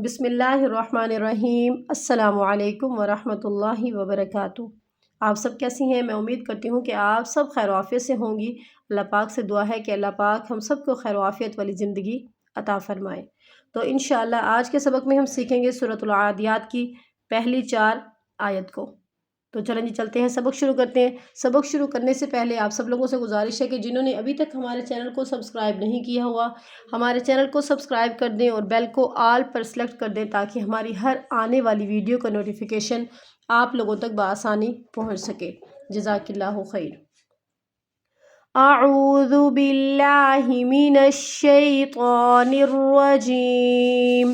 بسم اللہ الرحمن الرحیم۔ السلام علیکم ورحمۃ اللہ وبرکاتہ۔ آپ سب کیسی ہیں؟ میں امید کرتی ہوں کہ آپ سب خیر و عافیت سے ہوں گی۔ اللہ پاک سے دعا ہے کہ اللہ پاک ہم سب کو خیر و عافیت والی زندگی عطا فرمائے۔ تو انشاءاللہ آج کے سبق میں ہم سیکھیں گے سورۃ العادیات کی پہلی 4 آیت کو۔ تو چلیں جی چلتے ہیں، سبق شروع کرتے ہیں۔ سبق شروع کرنے سے پہلے آپ سب لوگوں سے گزارش ہے کہ جنہوں نے ابھی تک ہمارے چینل کو سبسکرائب نہیں کیا ہوا، ہمارے چینل کو سبسکرائب کر دیں اور بیل کو آل پر سلیکٹ کر دیں تاکہ ہماری ہر آنے والی ویڈیو کا نوٹیفیکیشن آپ لوگوں تک بآسانی پہنچ سکے۔ جزاک اللہ خیر۔ اعوذ باللہ من الشیطان الرجیم۔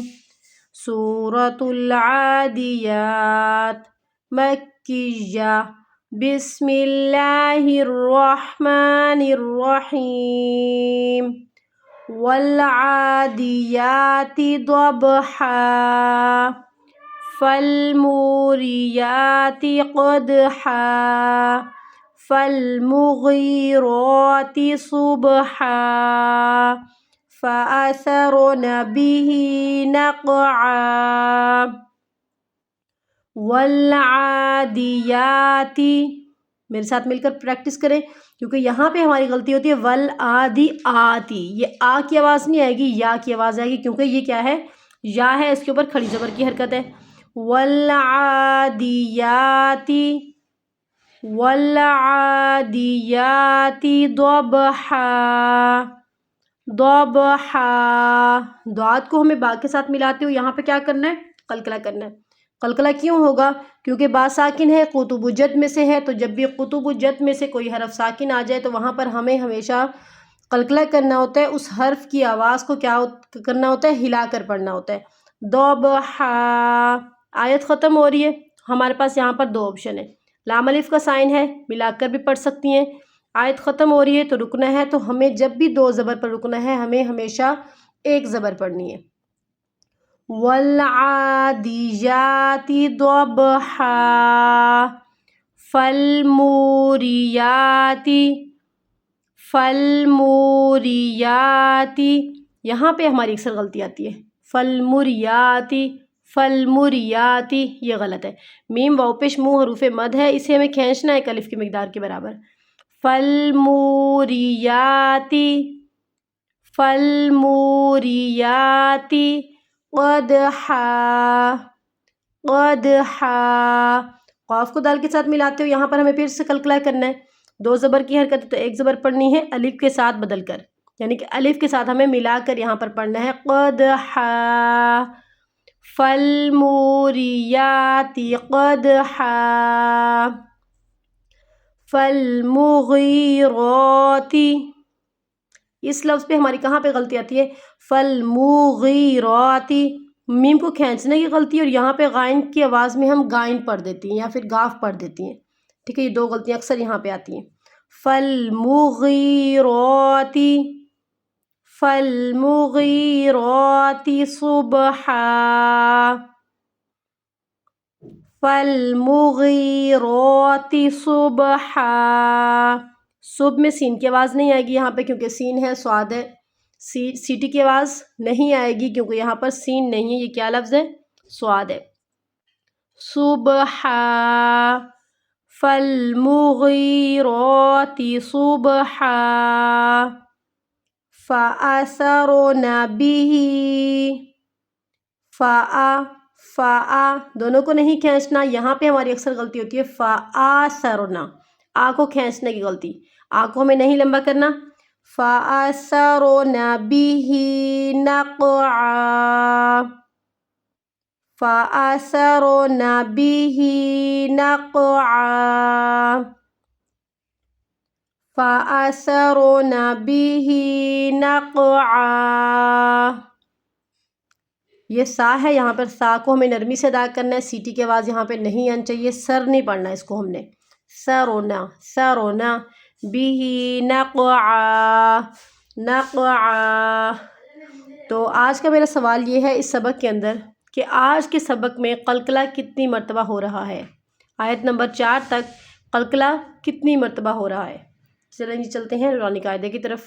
سورۃ العادیات مکیہ۔ بسم اللہ الرحمن الرحیم۔ والعادیات ضبحا فالموریات قدحا فالمغیرات صبحا فأثرن به نقعا والعادیات، میرے ساتھ مل کر پریکٹس کریں کیونکہ یہاں پہ ہماری غلطی ہوتی ہے والعادیاتی، یہ آ کی آواز نہیں آئے گی، یا کی آواز آئے گی کیونکہ یہ کیا ہے؟ یا ہے، اس کے اوپر کھڑی زبر کی حرکت ہے۔ والعادیاتی والعادیاتی ضبحا ضبحا، دعات کو ہمیں با کے ساتھ ملاتے ہو یہاں پہ کیا کرنا ہے؟ قلقلہ کرنا ہے۔ قلقلہ کیوں ہوگا؟ کیونکہ با ساکن ہے، قطب جد میں سے ہے، تو جب بھی قطب جد میں سے کوئی حرف ساکن آ جائے تو وہاں پر ہمیں ہمیشہ قلقلہ کرنا ہوتا ہے، اس حرف کی آواز کو کیا کرنا ہوتا ہے؟ ہلا کر پڑھنا ہوتا ہے۔ ضبحا، آیت ختم ہو رہی ہے، ہمارے پاس یہاں پر 2 آپشن ہے، لام الف کا سائن ہے، ملا کر بھی پڑھ سکتی ہیں۔ آیت ختم ہو رہی ہے تو رکنا ہے، تو ہمیں جب بھی 2 زبر پر رکنا ہے ہمیں ہمیشہ 1 زبر پڑھنی ہے۔ والعادیات ضبحا فالموریات فالموریات، یہاں پہ ہماری اکثر غلطی آتی ہے، فالموریات فالموریات، یہ غلط ہے۔ میم واو پیش منہ حروف مد ہے، اسے ہمیں کھینچنا ہے ایک الف کی مقدار کے برابر۔ فالموریات فالموریات قدحا قدحا، قاف کو دال کے ساتھ ملاتے ہو، یہاں پر ہمیں پھر سے قلقلہ کرنا ہے، 2 زبر کی حرکت ہے تو 1 زبر پڑھنی ہے الف کے ساتھ بدل کر، یعنی کہ الف کے ساتھ ہمیں ملا کر یہاں پر پڑھنا ہے قدحا فالموریات قدحا فالمغیرات، اس لفظ پہ ہماری کہاں پہ غلطی آتی ہے؟ فالمغیرات، میم کو کھینچنے کی غلطی، اور یہاں پہ غائن کی آواز میں ہم غائن پڑھ دیتی ہیں یا پھر گاف پڑھ دیتی ہیں، ٹھیک ہے، یہ 2 غلطیاں اکثر یہاں پہ آتی ہیں۔ فالمغیرات فالمغیرات صبحا فالمغیرات صبحا، صبح میں سین کی آواز نہیں آئے گی یہاں پہ کیونکہ سین ہے، صاد ہے، سیٹی کی آواز نہیں آئے گی کیونکہ یہاں پر سین نہیں ہے، یہ کیا لفظ ہے؟ صاد ہے۔ صبحا فالمغیرات صبحا فأثرن به، دونوں کو نہیں کھینچنا، یہاں پہ ہماری اکثر غلطی ہوتی ہے فآثرنا، آ کو کھینچنے کی غلطی، آ کو ہمیں نہیں لمبا کرنا۔ فأثرن به نقعا فأثرن به نقعا فأثرن به نقعا، یہ سا ہے، یہاں پر سا کو ہمیں نرمی سے ادا کرنا ہے، سیٹی کی آواز یہاں پہ نہیں آنی چاہیے، سر نہیں پڑھنا اس کو ہم نے، سرونا سرونا به نقعا نقعا۔ تو آج کا میرا سوال یہ ہے اس سبق کے اندر کہ آج کے سبق میں قلقلہ کتنی مرتبہ ہو رہا ہے؟ آیت نمبر 4 تک قلقلہ کتنی مرتبہ ہو رہا ہے؟ چلیں جی چلتے ہیں نورانی قاعدے کی طرف۔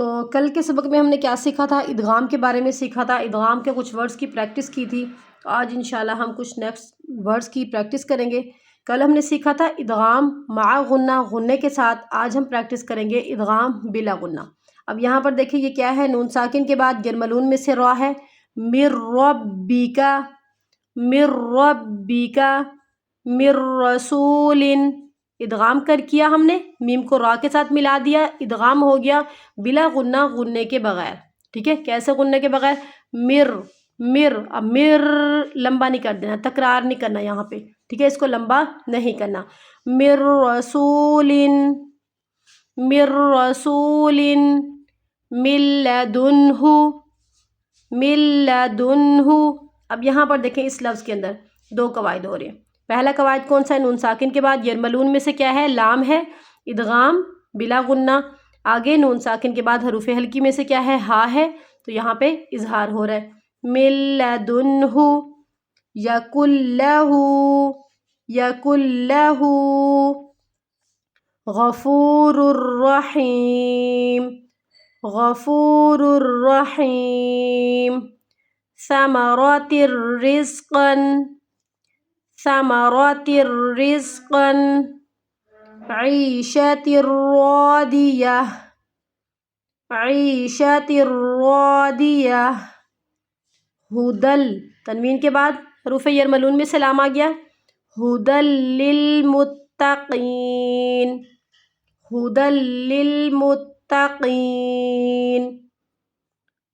تو کل کے سبق میں ہم نے کیا سیکھا تھا؟ ادغام کے بارے میں سیکھا تھا، ادغام کے کچھ ورڈز کی پریکٹس کی تھی۔ تو آج انشاءاللہ ہم کچھ نیکسٹ ورڈز کی پریکٹس کریں گے۔ کل ہم نے سیکھا تھا ادغام مع غنہ، غنّے کے ساتھ۔ آج ہم پریکٹس کریں گے ادغام بلا غنہ۔ اب یہاں پر دیکھیں یہ کیا ہے، نون ساکن کے بعد یرملون میں سے را ہے، مر ربک، مر ربک، مر رسول، ادغام کیا ہم نے، میم کو را کے ساتھ ملا دیا، ادغام ہو گیا بلا غنہ، غنّے کے بغیر۔ ٹھیک ہے، کیسے غنّے کے بغیر؟ مر، مر، اب مر لمبا نہیں کر دینا، تکرار نہیں کرنا یہاں پہ، ٹھیک ہے، اس کو لمبا نہیں کرنا۔ مر رسول، مر رسول، من لدنہ، من لدنہ۔ اب یہاں پر دیکھیں اس لفظ کے اندر دو قواعد ہو رہے ہیں۔ پہلا قواعد کون سا ہے؟ نون ساکن کے بعد یرملون میں سے کیا ہے؟ لام ہے، ادغام بلا غنہ۔ آگے نون ساکن کے بعد حروف ہلکی میں سے کیا ہے؟ ہا ہے، تو یہاں پہ اظہار ہو رہا ہے۔ من لدنہ یکن لہ، یکن لہ غفور الرحیم، غفور الرحیم۔ ثمرات رزقا، ثمرات رزقا، عیشت راضیہ، عیشت راضیہ۔ ہدل، تنوین کے بعد حروف یرملون میں سے لام آ گیا، ہدل للمتقین، ہدل للمتقین۔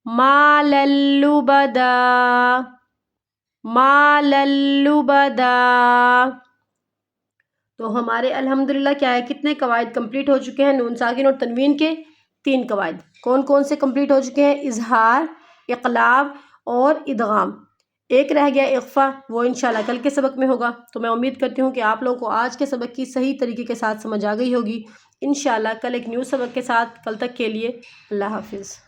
مالا لبدا، مالا لبدا۔ تو ہمارے الحمدللہ کیا ہے، کتنے قواعد کمپلیٹ ہو چکے ہیں؟ نون ساکن اور تنوین کے 3 قواعد۔ کون کون سے کمپلیٹ ہو چکے ہیں؟ اظہار، اقلاب اور ادغام۔ ایک رہ گیا اخفا، وہ انشاءاللہ کل کے سبق میں ہوگا۔ تو میں امید کرتی ہوں کہ آپ لوگوں کو آج کے سبق کی صحیح طریقے کے ساتھ سمجھ آ گئی ہوگی۔ انشاءاللہ کل ایک نیو سبق کے ساتھ، کل تک کے لیے اللہ حافظ۔